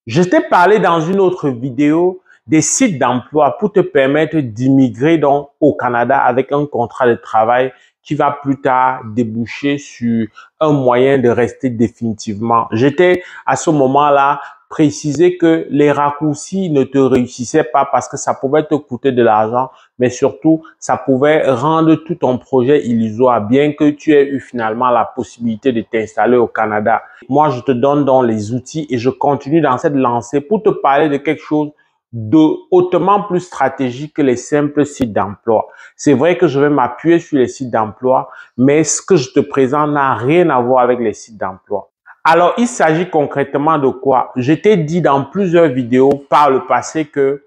Je t'ai parlé dans une autre vidéo des sites d'emploi pour te permettre d'immigrer donc au Canada avec un contrat de travail qui va plus tard déboucher sur un moyen de rester définitivement. J'étais à ce moment-là précisé que les raccourcis ne te réussissaient pas parce que ça pouvait te coûter de l'argent, mais surtout, ça pouvait rendre tout ton projet illusoire, bien que tu aies eu finalement la possibilité de t'installer au Canada. Moi, je te donne donc les outils et je continue dans cette lancée pour te parler de quelque chose de hautement plus stratégique que les simples sites d'emploi. C'est vrai que je vais m'appuyer sur les sites d'emploi, mais ce que je te présente n'a rien à voir avec les sites d'emploi. Alors, il s'agit concrètement de quoi? Je t'ai dit dans plusieurs vidéos par le passé que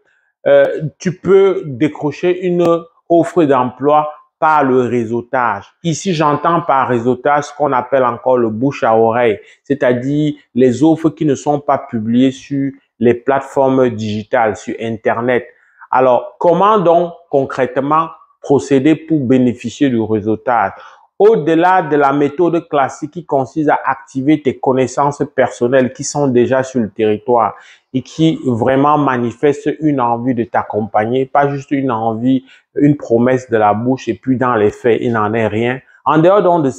tu peux décrocher une offre d'emploi par le réseautage. Ici, j'entends par réseautage ce qu'on appelle encore le bouche à oreille, c'est-à-dire les offres qui ne sont pas publiées sur les plateformes digitales, sur Internet. Alors, comment donc concrètement procéder pour bénéficier du réseautage? Au-delà de la méthode classique qui consiste à activer tes connaissances personnelles qui sont déjà sur le territoire et qui vraiment manifestent une envie de t'accompagner, pas juste une envie, une promesse de la bouche et puis dans les faits, il n'en est rien. En dehors donc de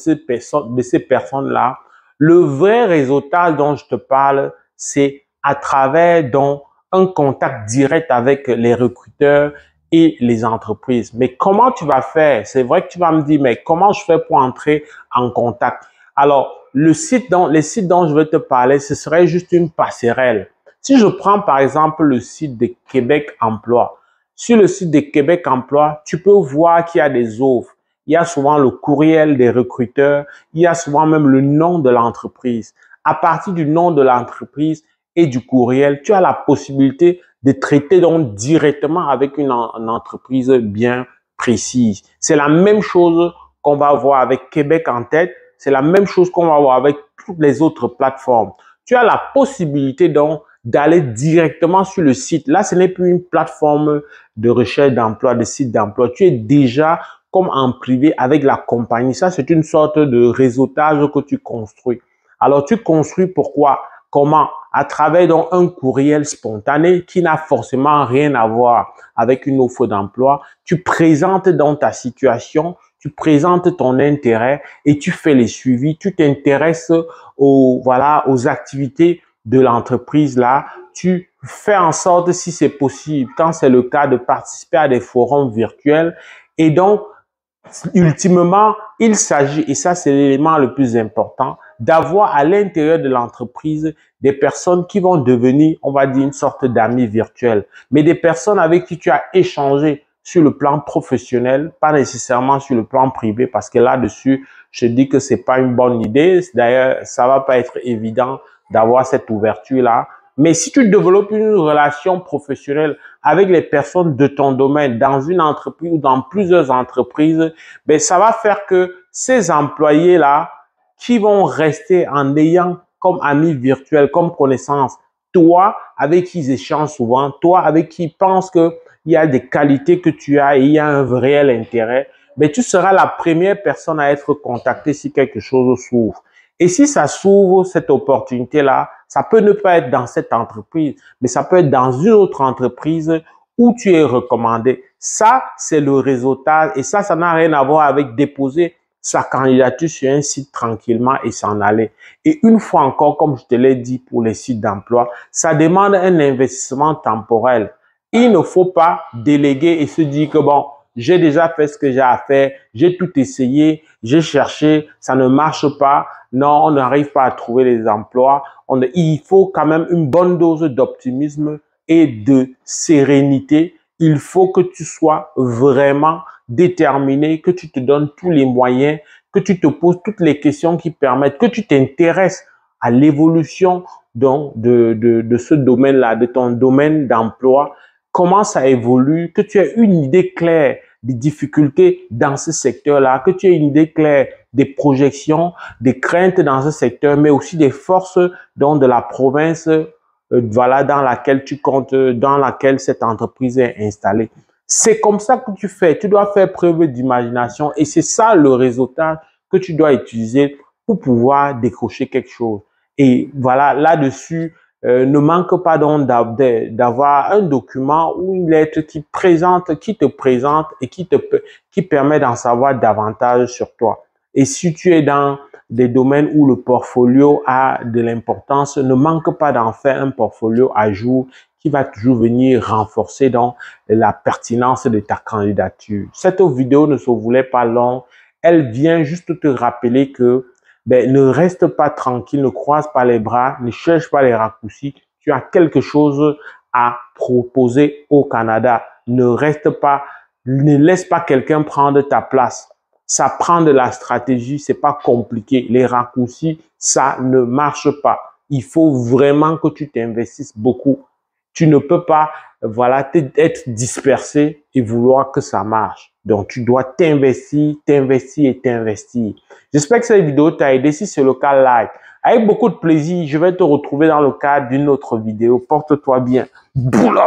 ces personnes-là, le vrai réseautage dont je te parle, c'est à travers donc un contact direct avec les recruteurs et les entreprises. Mais comment tu vas faire? C'est vrai que tu vas me dire, mais comment je fais pour entrer en contact? Alors, les sites dont je vais te parler, ce serait juste une passerelle. Si je prends par exemple le site de Québec Emploi, sur le site de Québec Emploi, tu peux voir qu'il y a des offres. Il y a souvent le courriel des recruteurs, il y a souvent même le nom de l'entreprise. À partir du nom de l'entreprise et du courriel, tu as la possibilité de traiter donc directement avec une entreprise bien précise. C'est la même chose qu'on va voir avec Québec en tête, c'est la même chose qu'on va voir avec toutes les autres plateformes. Tu as la possibilité donc d'aller directement sur le site. Là, ce n'est plus une plateforme de recherche d'emploi, de site d'emploi. Tu es déjà comme en privé avec la compagnie. Ça, c'est une sorte de réseautage que tu construis. Alors, tu construis pourquoi? Comment? À travers donc un courriel spontané qui n'a forcément rien à voir avec une offre d'emploi. Tu présentes donc ta situation, tu présentes ton intérêt et tu fais les suivis. Tu t'intéresses aux activités de l'entreprise là. Tu fais en sorte, si c'est possible, quand c'est le cas, de participer à des forums virtuels. Et donc, ultimement, il s'agit, et ça c'est l'élément le plus important, d'avoir à l'intérieur de l'entreprise des personnes qui vont devenir, on va dire, une sorte d'amis virtuels, mais des personnes avec qui tu as échangé sur le plan professionnel, pas nécessairement sur le plan privé, parce que là-dessus, je dis que c'est pas une bonne idée. D'ailleurs, ça va pas être évident d'avoir cette ouverture-là. Mais si tu développes une relation professionnelle avec les personnes de ton domaine dans une entreprise ou dans plusieurs entreprises, ben ça va faire que ces employés-là qui vont rester en ayant comme amis virtuels, comme connaissances, toi avec qui ils échangent souvent, toi avec qui ils pensent qu'il y a des qualités que tu as et il y a un réel intérêt, mais tu seras la première personne à être contactée si quelque chose s'ouvre. Et si ça s'ouvre, cette opportunité-là, ça peut ne pas être dans cette entreprise, mais ça peut être dans une autre entreprise où tu es recommandé. Ça, c'est le réseautage et ça n'a rien à voir avec déposer sa candidature sur un site tranquillement et s'en aller. Et une fois encore, comme je te l'ai dit pour les sites d'emploi, ça demande un investissement temporel. Il ne faut pas déléguer et se dire que bon, j'ai déjà fait ce que j'ai à faire, j'ai tout essayé, j'ai cherché, ça ne marche pas. Non, on n'arrive pas à trouver les emplois. Il faut quand même une bonne dose d'optimisme et de sérénité. Il faut que tu sois vraiment déterminé, que tu te donnes tous les moyens, que tu te poses toutes les questions qui permettent, que tu t'intéresses à l'évolution de ce domaine-là, de ton domaine d'emploi, comment ça évolue, que tu aies une idée claire des difficultés dans ce secteur-là, que tu aies une idée claire des projections, des craintes dans ce secteur, mais aussi des forces de la province voilà, dans laquelle tu comptes, dans laquelle cette entreprise est installée. C'est comme ça que tu fais. Tu dois faire preuve d'imagination et c'est ça le réseautage que tu dois utiliser pour pouvoir décrocher quelque chose. Et voilà, là-dessus, ne manque pas donc d'avoir un document ou une lettre qui te présente et qui permet d'en savoir davantage sur toi. Et si tu es dans des domaines où le portfolio a de l'importance, ne manque pas d'en faire un portfolio à jour qui va toujours venir renforcer donc la pertinence de ta candidature. Cette vidéo ne se voulait pas longue, elle vient juste te rappeler que ne reste pas tranquille, ne croise pas les bras, ne cherche pas les raccourcis. Tu as quelque chose à proposer au Canada. Ne laisse pas quelqu'un prendre ta place. Ça prend de la stratégie, c'est pas compliqué. Les raccourcis, ça ne marche pas. Il faut vraiment que tu t'investisses beaucoup. Tu ne peux pas, être dispersé et vouloir que ça marche. Donc, tu dois t'investir et t'investir. J'espère que cette vidéo t'a aidé. Si c'est le cas, like. Avec beaucoup de plaisir, je vais te retrouver dans le cadre d'une autre vidéo. Porte-toi bien. Boulot!